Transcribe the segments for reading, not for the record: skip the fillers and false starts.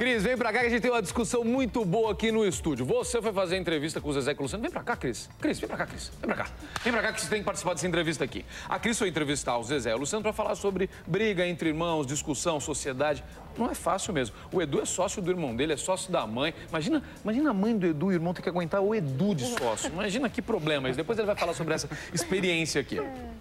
Cris, vem pra cá que a gente tem uma discussão muito boa aqui no estúdio. Você foi fazer a entrevista com o Zezé e com o Luciano. Vem pra cá, Cris. Cris, vem pra cá, Cris. Vem pra cá. Vem pra cá que você tem que participar dessa entrevista aqui. A Cris foi entrevistar o Zezé e o Luciano pra falar sobre briga entre irmãos, discussão, sociedade. Não é fácil mesmo. O Edu é sócio do irmão dele, é sócio da mãe. Imagina a mãe do Edu e o irmão ter que aguentar o Edu de sócio. Imagina que problema. Depois ele vai falar sobre essa experiência aqui.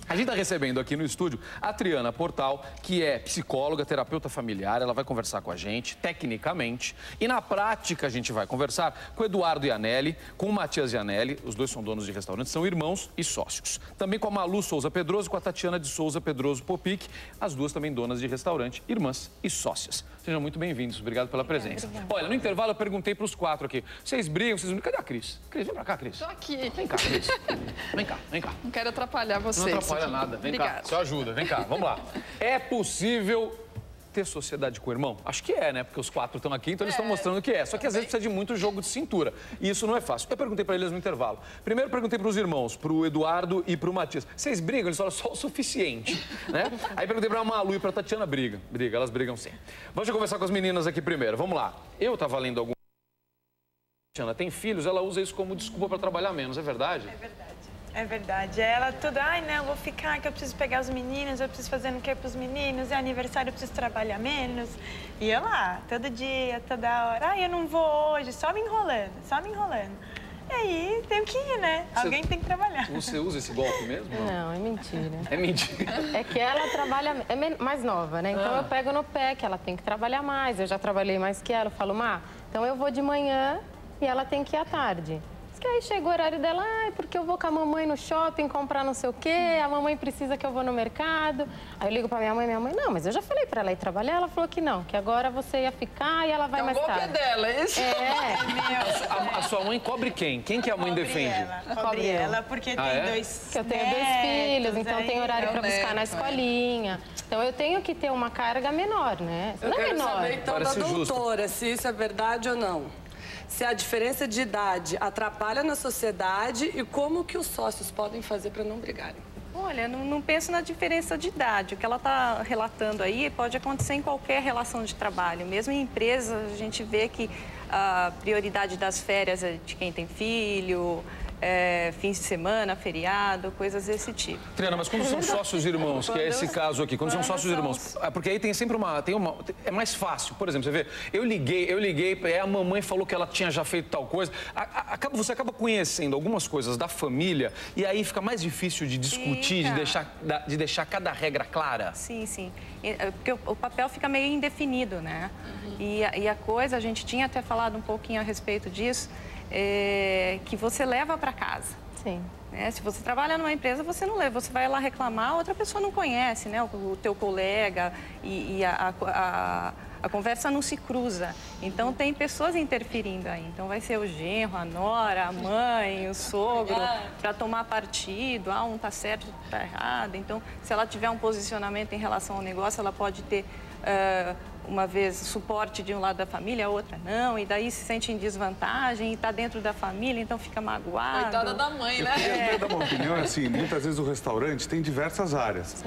A gente está recebendo aqui no estúdio a Triana Portal, que é psicóloga, terapeuta familiar. Ela vai conversar com a gente, tecnicamente. E na prática a gente vai conversar com o Eduardo Iannelli, com o Matias Iannelli. Os dois são donos de restaurantes, são irmãos e sócios. Também com a Malu Souza Pedroso e com a Tatiana de Souza Pedroso Popic. As duas também donas de restaurante, irmãs e sócias. Sejam muito bem-vindos. Obrigado pela presença. Obrigada. Olha, no intervalo eu perguntei para os quatro aqui. Vocês brigam, Cadê a Cris? Cris, vem pra cá, Cris. Tô aqui. Vem cá, Cris. Vem cá, vem cá. Não quero atrapalhar vocês. Não atrapalha nada. Vem cá. Só ajuda. Vem cá, vamos lá. É possível ter sociedade com o irmão? Acho que é, né? Porque os quatro estão aqui, então eles estão mostrando que é. Só que às vezes precisa de muito jogo de cintura. E isso não é fácil. Eu perguntei para eles no intervalo. Primeiro perguntei para os irmãos, para o Eduardo e para o Matias. Vocês brigam? Eles falam só o suficiente, né? Aí perguntei para a Malu e para a Tatiana. Briga, elas brigam sim. Vamos conversar com as meninas aqui primeiro. Vamos lá. Eu estava lendo algum... Tatiana tem filhos, ela usa isso como desculpa para trabalhar menos, é verdade? É verdade. É verdade. Ela toda, ai, não, eu vou ficar, que eu preciso pegar os meninos, eu preciso fazer no que pros meninos, é aniversário, eu preciso trabalhar menos. E eu lá, todo dia, toda hora, ai, eu não vou hoje, só me enrolando. E aí, tenho que ir, né? Alguém tem que trabalhar. Você usa esse golpe mesmo? Não, é mentira. É mentira. É que ela trabalha, é mais nova, né? Então eu pego no pé que ela tem que trabalhar mais. Eu já trabalhei mais que ela. Eu falo, Má, então eu vou de manhã e ela tem que ir à tarde. Que aí chega o horário dela, porque eu vou com a mamãe no shopping comprar não sei o quê, a mamãe precisa que eu vou no mercado. Aí eu ligo pra minha mãe, não, mas eu já falei pra ela ir trabalhar, ela falou que não, que agora você ia ficar e ela vai mais tarde. O golpe é dela, é isso? É. A sua mãe cobre quem? Quem que a mãe defende? Cobre ela, porque tem dois Porque eu tenho dois filhos, então tem horário pra buscar na escolinha. Então eu tenho que ter uma carga menor, né? Não é menor. Saber, então, da doutora, se isso é verdade ou não. Se a diferença de idade atrapalha na sociedade e como que os sócios podem fazer para não brigarem? Olha, não penso na diferença de idade. O que ela está relatando aí pode acontecer em qualquer relação de trabalho. Mesmo em empresas, a gente vê que a prioridade das férias é de quem tem filho, fins de semana, feriado, coisas desse tipo. Triana, mas quando são sócios irmãos, que é esse caso aqui, quando são sócios irmãos, porque aí tem sempre é mais fácil. Por exemplo, você vê, eu liguei, a mamãe falou que ela tinha já feito tal coisa. Você acaba conhecendo algumas coisas da família e aí fica mais difícil de discutir, de deixar cada regra clara. Sim, sim. Porque o papel fica meio indefinido, né? E a coisa, a gente tinha até falado um pouquinho a respeito disso, que você leva para casa. Sim. Se você trabalha numa empresa, você não leva. Você vai lá reclamar, outra pessoa não conhece, né? O teu colega e a conversa não se cruza. Então, tem pessoas interferindo aí. Então, vai ser o genro, a nora, a mãe, o sogro, para tomar partido. Um tá certo, outro tá errado. Então, se ela tiver um posicionamento em relação ao negócio, ela pode ter... uma vez suporte de um lado da família, a outra não, e daí se sente em desvantagem e está dentro da família, então fica magoado. Coitada da mãe, né? Eu queria dar uma opinião, assim, muitas vezes o restaurante tem diversas áreas.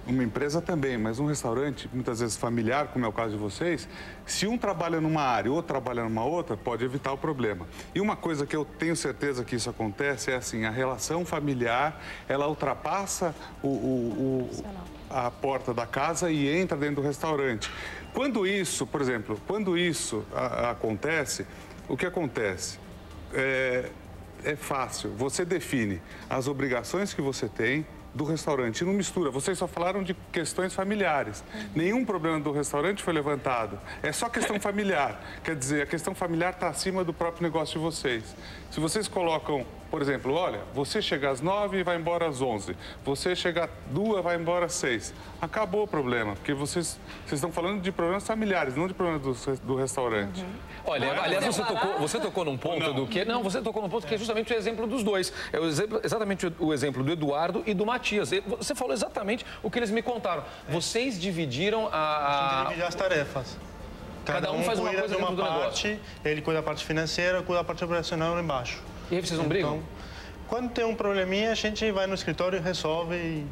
Uma empresa também, mas um restaurante, muitas vezes familiar, como é o caso de vocês, se um trabalha numa área e outro trabalha numa outra, pode evitar o problema. E uma coisa que eu tenho certeza que isso acontece é assim, a relação familiar, ela ultrapassa a porta da casa e entra dentro do restaurante. Quando isso, por exemplo, acontece, o que acontece? É fácil, você define as obrigações que você tem do restaurante. E não mistura. Vocês só falaram de questões familiares. Nenhum problema do restaurante foi levantado. É só questão familiar. Quer dizer, a questão familiar está acima do próprio negócio de vocês. Se vocês colocam, por exemplo, olha, você chega às 9 e vai embora às 11. Você chega às 2 e vai embora às 6. Acabou o problema, porque vocês estão falando de problemas familiares, não de problemas do restaurante. Olha, aliás, você tocou num ponto do que... Não, você tocou num ponto que é justamente o exemplo dos dois. É exatamente o exemplo do Eduardo e do Matias. Você falou exatamente o que eles me contaram. Vocês dividiram A gente divide as tarefas. Cada um faz uma coisa dentro do negócio. Ele cuida da parte financeira, cuida da parte operacional lá embaixo. E aí vocês não brigam? Quando tem um probleminha, a gente vai no escritório e resolve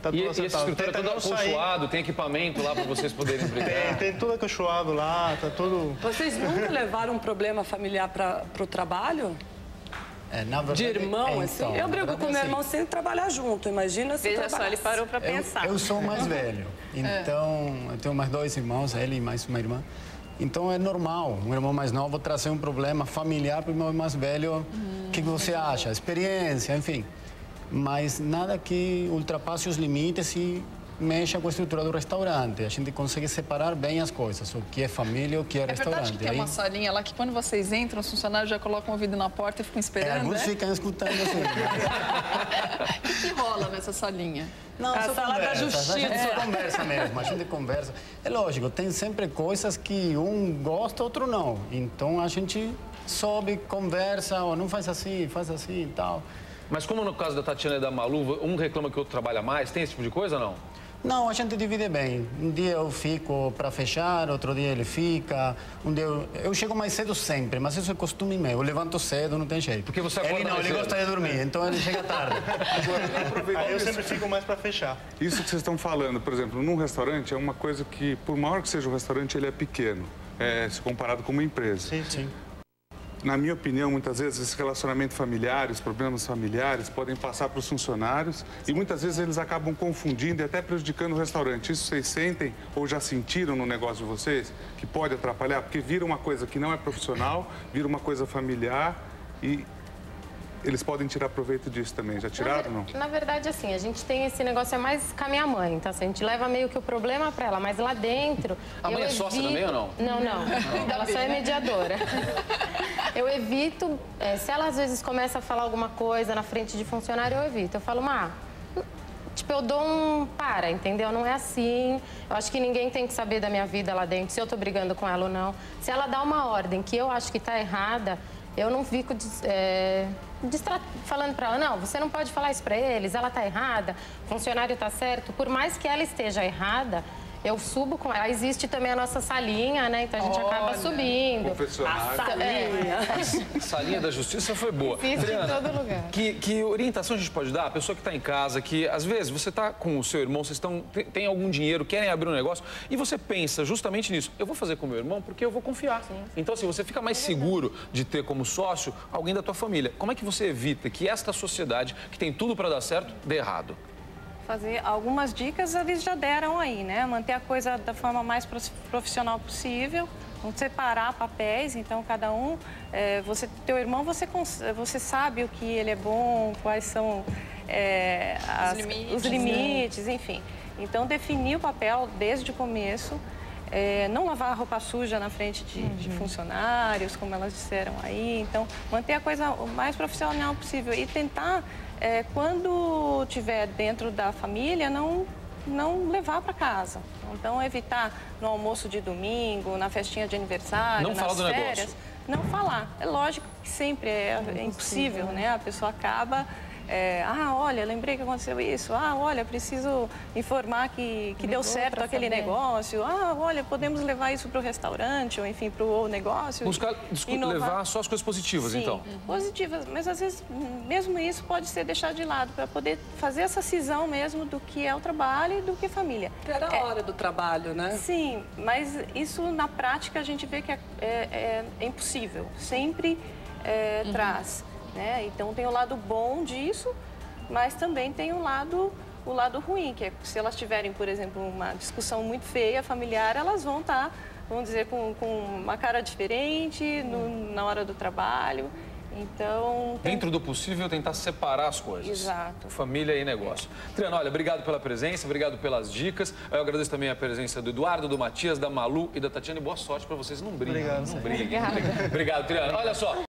tá E tudo esse acertado. escritório é Tenta todo não sair. acolchoado, tem equipamento lá para vocês poderem brincar? Tem tudo acolchoado lá, tá tudo... Vocês nunca levaram um problema familiar para o trabalho? Na verdade, De irmão, assim? então, Eu brigo na verdade, com meu irmão assim, sem trabalhar junto, imagina se Veja só, ele trabalhasse. parou para pensar. eu sou o mais velho, então eu tenho mais 2 irmãos, ele e mais uma irmã. Então é normal um irmão mais novo trazer um problema familiar para o irmão mais velho. O que você acha? Experiência, enfim. Mas nada que ultrapasse os limites e mexa com a estrutura do restaurante. A gente consegue separar bem as coisas, o que é família e o que é É restaurante. verdade que tem uma salinha lá que quando vocês entram, os funcionários já colocam o ouvido na porta e ficam esperando, alguns né? ficam escutando assim. O que rola nessa salinha? Não, A só sala da conversa. justiça. A gente só conversa mesmo, a gente conversa. É lógico, tem sempre coisas que um gosta, outro não. Então a gente sobe, conversa, ou não faz assim e tal. Mas como no caso da Tatiana e da Malu, um reclama que o outro trabalha mais, tem esse tipo de coisa ou não? Não, a gente divide bem. Um dia eu fico para fechar, outro dia ele fica. Um dia eu chego mais cedo sempre, mas isso é costume meu. Eu levanto cedo, não tem jeito. Porque você acorda Ele não, mais ele cedo. gosta de dormir, então ele chega tarde. Aí eu sempre fico mais para fechar. Isso que vocês estão falando, por exemplo, num restaurante é uma coisa que, por maior que seja o restaurante, ele é pequeno, se comparado com uma empresa. Sim, sim. Na minha opinião, muitas vezes esse relacionamento familiar, os problemas familiares podem passar para os funcionários e muitas vezes eles acabam confundindo e até prejudicando o restaurante. Isso vocês sentem ou já sentiram no negócio de vocês que pode atrapalhar? Porque vira uma coisa que não é profissional, vira uma coisa familiar e eles podem tirar proveito disso também. Já tiraram ou não? Na verdade, assim, a gente tem esse negócio é mais com a minha mãe, então assim, a gente leva meio que o problema para ela, mas lá dentro... A mãe é sócia também ou não? Não. Ela só é mediadora. Eu evito, se ela às vezes começa a falar alguma coisa na frente de funcionário, eu evito. Eu falo, tipo, eu dou um para, entendeu? Não é assim. Eu acho que ninguém tem que saber da minha vida lá dentro, se eu tô brigando com ela ou não. Se ela dá uma ordem que eu acho que tá errada, eu não fico falando para ela, não, você não pode falar isso para eles, ela tá errada, o funcionário tá certo. Por mais que ela esteja errada, eu subo com ela. Existe também a nossa salinha, né? Então a gente acaba subindo. Confessionário. Salinha da justiça foi boa. Existe em todo lugar. Que orientação a gente pode dar? A pessoa que está em casa, que às vezes você está com o seu irmão, vocês têm algum dinheiro, querem abrir um negócio, e você pensa justamente nisso. Eu vou fazer com o meu irmão porque eu vou confiar. Sim. Então, assim, você fica mais seguro de ter como sócio alguém da tua família. Como é que você evita que esta sociedade, que tem tudo para dar certo, dê errado? Fazer algumas dicas, eles já deram aí, né? Manter a coisa da forma mais profissional possível, não separar papéis, então cada um, teu irmão, você sabe o que ele é bom, quais são os limites, enfim. Então definir o papel desde o começo, não lavar a roupa suja na frente de funcionários, como elas disseram aí, então manter a coisa o mais profissional possível e tentar quando estiver dentro da família, não levar para casa. Então, evitar no almoço de domingo, na festinha de aniversário, nas férias. Não falar. É lógico que sempre é impossível, né? A pessoa acaba... olha, lembrei que aconteceu isso. Olha, preciso informar que deu certo aquele negócio. Olha, podemos levar isso para o restaurante ou, enfim, para o negócio. Buscar, levar só as coisas positivas, sim, então. Positivas, mas às vezes mesmo isso pode ser deixado de lado para poder fazer essa cisão mesmo do que é o trabalho e do que é família. Era a hora do trabalho, né? Sim, mas isso na prática a gente vê que é impossível. Sempre traz. Né? Então tem o lado bom disso, mas também tem o lado ruim, que é se elas tiverem, por exemplo, uma discussão muito feia, familiar, elas vão estar, vamos dizer, com uma cara diferente na hora do trabalho. Então... Dentro do possível, tentar separar as coisas. Exato. Família e negócio. Triana, olha, obrigado pela presença, obrigado pelas dicas. Eu agradeço também a presença do Eduardo, do Matias, da Malu e da Tatiana. E boa sorte para vocês. Não briguem. Obrigado. Não briguem. Obrigado, Triana. Olha só.